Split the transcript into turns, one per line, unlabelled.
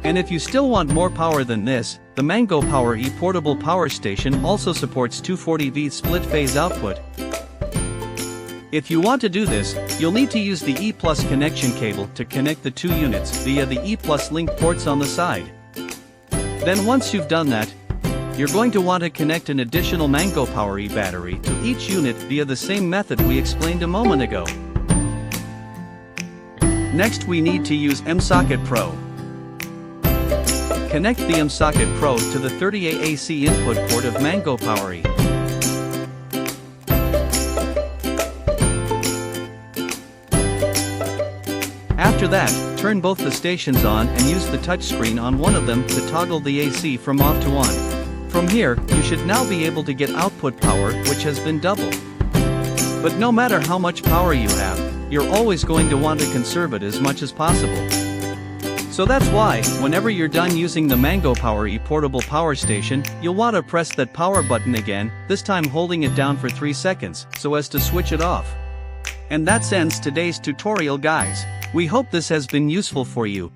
And if you still want more power than this, the MangoPower E portable power station also supports 240V split phase output. If you want to do this, you'll need to use the E+ connection cable to connect the two units via the E+ link ports on the side. Then once you've done that, you're going to want to connect an additional MangoPower E battery to each unit via the same method we explained a moment ago. Next we need to use mSocket Pro. Connect the mSocket Pro to the 30A AC input port of MangoPower E. After that, turn both the stations on and use the touchscreen on one of them to toggle the AC from off to on. From here, you should now be able to get output power, which has been doubled. But no matter how much power you have, you're always going to want to conserve it as much as possible. So that's why, whenever you're done using the MangoPower E portable power station, you'll want to press that power button again, this time holding it down for 3 seconds, so as to switch it off. And that ends today's tutorial, guys. We hope this has been useful for you.